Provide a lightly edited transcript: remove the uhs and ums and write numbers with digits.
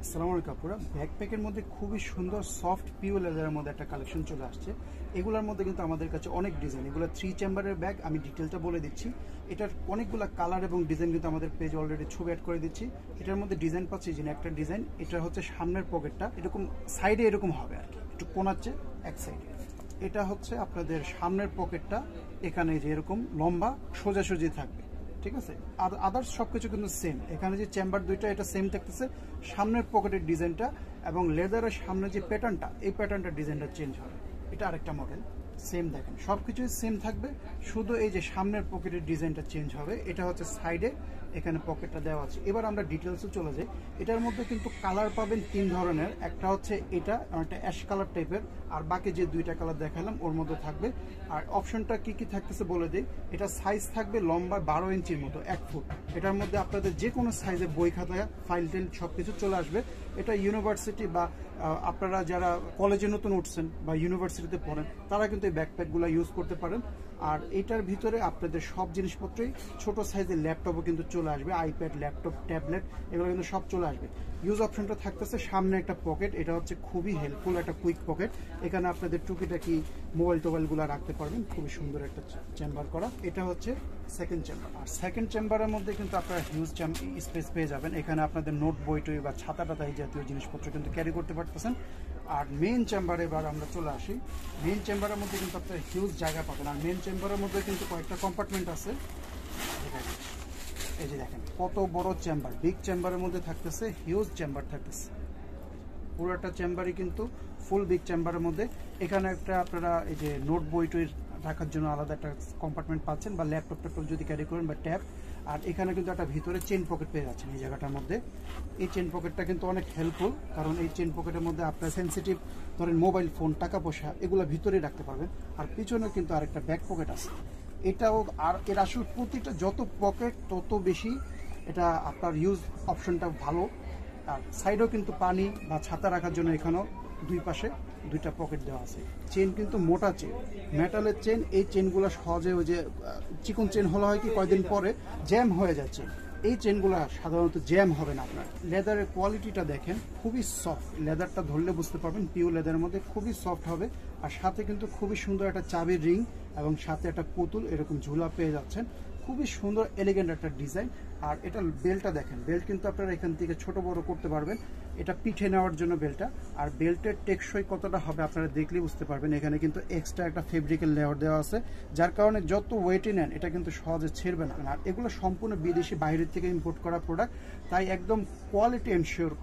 আসসালামু আলাইকুম আপুরা, ব্যাকপ্যাকের মধ্যে খুবই সুন্দর সফট পিওর লেদারের মধ্যে একটা কালেকশন চলে আসছে। এগুলোর মধ্যে কিন্তু আমাদের কাছে অনেক ডিজাইন, এগুলো 3 চেম্বারের ব্যাগ। আমি ডিটেলটা বলে দিচ্ছি। এটার অনেকগুলো কালার এবং ডিজাইন কিন্তু আমাদের পেজে অলরেডি ছবি অ্যাড করে দিচ্ছি। এটার মধ্যে ডিজাইন পাচ্ছি যে একটা ডিজাইন, এটা হচ্ছে সামনের পকেটটা এরকম সাইডে এরকম হবে আর কি, একটু কোনাচ্ছে এক সাইডে। এটা হচ্ছে আপনাদের সামনের পকেটটা এখানে যে এরকম লম্বা সোজাসুজি থাকবে, ঠিক আছে। আর আদার্স সবকিছু কিন্তু সেম। এখানে যে চেম্বার দুইটা এটা সেম থাকতেছে, সামনের পকেটের ডিজাইনটা এবং লেদারের সামনে যে প্যাটার্নটা, এই প্যাটার্নটার ডিজাইনটা চেঞ্জ হবে। এটা আরেকটা মডেল, সেম দেখেন সবকিছুই সেম থাকবে, শুধু এই যে সামনের পকেটের ডিজাইনটা চেঞ্জ হবে। এটা হচ্ছে সাইডে এখানে পকেটটা দেওয়া আছে। এবার আমরা ডিটেলসে চলে যাই। এটার মধ্যে কিন্তু কালার পাবেন 3 ধরনের, একটা হচ্ছে এটা একটা অ্যাশ কালার টাইপের, আর বাকি যে দুইটা কালার দেখালাম ওর মধ্যে থাকবে। আর অপশনটা কি কি থাকতেছে বলে দিই। এটা সাইজ থাকবে লম্বা 12 ইঞ্চির মতো, 1 ফুট। এটার মধ্যে আপনাদের যে কোনো সাইজের বই খাতা ফাইল টেল সব কিছু চলে আসবে। এটা ইউনিভার্সিটি বা আপনারা যারা কলেজে নতুন উঠছেন বা ইউনিভার্সিটিতে পড়েন তারা কিন্তু এই ব্যাকপ্যাকগুলো ইউজ করতে পারেন। আর এটার ভিতরে আপনাদের সব জিনিসপত্রই, ছোট সাইজের ল্যাপটপও কিন্তু চলে আসবে, আইপ্যাড, ল্যাপটপ, ট্যাবলেট, এগুলো কিন্তু সব চলে আসবে। ইউজ অপশনটা থাকতেছে সামনে একটা পকেট, এটা হচ্ছে খুবই হেল্পফুল একটা কুইক পকেট। এখানে আপনাদের টুকিটাকি মোবাইল টোবাইলগুলো রাখতে পারবেন, খুবই সুন্দর একটা চেম্বার করা। এটা হচ্ছে সেকেন্ড চেম্বার। আর সেকেন্ড চেম্বারের মধ্যে কিন্তু আপনারা হিউজ স্পেস পেয়ে যাবেন। এখানে আপনাদের নোট বই টই বা ছাতা টাতা এই জাতীয় জিনিসপত্র কিন্তু ক্যারি করতে পারতেছেন। আর মেইন চেম্বারে এবার আমরা চলে আসি। মেইন চেম্বারের মধ্যে কিন্তু আপনারা হিউজ জায়গা পাবেন। আর মেইন চেম্বারের মধ্যে কিন্তু কয়েকটা কম্পার্টমেন্ট আছে। এই যে দেখেন কত বড় চেম্বার, বিগ চেম্বারের মধ্যে থাকতেছে হিউজ চেম্বার থাকতেছে। পুরোটা চেম্বারই কিন্তু ফুল বিগ চেম্বারের মধ্যে। এখানে একটা আপনারা এই যে নোট বই টই রাখার জন্য আলাদা একটা কম্পার্টমেন্ট পাচ্ছেন, বা ল্যাপটপ ট্যাপটপ যদি ক্যারি করেন বা ট্যাব। আর এখানে কিন্তু একটা ভিতরে চেন পকেট পেয়ে যাচ্ছেন এই জায়গাটার মধ্যে। এই চেন পকেটটা কিন্তু অনেক হেল্পফুল, কারণ এই চেন পকেটের মধ্যে আপনার সেন্সিটিভ ধরেন মোবাইল ফোন, টাকা পয়সা এগুলো ভিতরেই রাখতে পারবেন। আর পিছনে কিন্তু আরেকটা ব্যাক পকেট আছে এটাও। আর এর আসলে প্রতিটা যত পকেট তত বেশি এটা আপনার ইউজ অপশনটা ভালো। আর সাইডেও কিন্তু পানি বা ছাতা রাখার জন্য এখানেও দুই পাশে দুইটা পকেট দেওয়া আছে। চেন কিন্তু মোটা চেন, মেটালের চেন। এই চেনগুলো সহজে ওই যে চিকন চেন হলো হয় কি কয়দিন পরে জ্যাম হয়ে যাচ্ছে, এই চেনগুলো সাধারণত জ্যাম হবে না। আপনার লেদারের কোয়ালিটিটা দেখেন, খুবই সফট। লেদারটা ধরলে বুঝতে পারবেন পিওর লেদারের মধ্যে খুবই সফট হবে। আর সাথে কিন্তু খুবই সুন্দর একটা চাবির রিং এবং সাথে একটা পুতুল এরকম ঝুলা পেয়ে যাচ্ছেন। খুবই সুন্দর এলিগেন্ট একটা ডিজাইন। আর এটা বেল্টটা দেখেন, বেল্ট কিন্তু আপনারা এখান থেকে ছোট বড় করতে পারবেন। এটা পিঠে নেওয়ার জন্য বেল্টটা। আর বেল্টের টেকসই কতটা হবে আপনারা দেখলেই বুঝতে পারবেন। এখানে কিন্তু এক্সট্রা একটা ফেব্রিকের লেয়ার দেওয়া আছে, যার কারণে যত ওয়েটই নেন এটা কিন্তু সহজে ছেড়বে না। আর এগুলো সম্পূর্ণ বিদেশি বাইরের থেকে ইম্পোর্ট করা প্রোডাক্ট, তাই একদম কোয়ালিটি এনশিওর করা।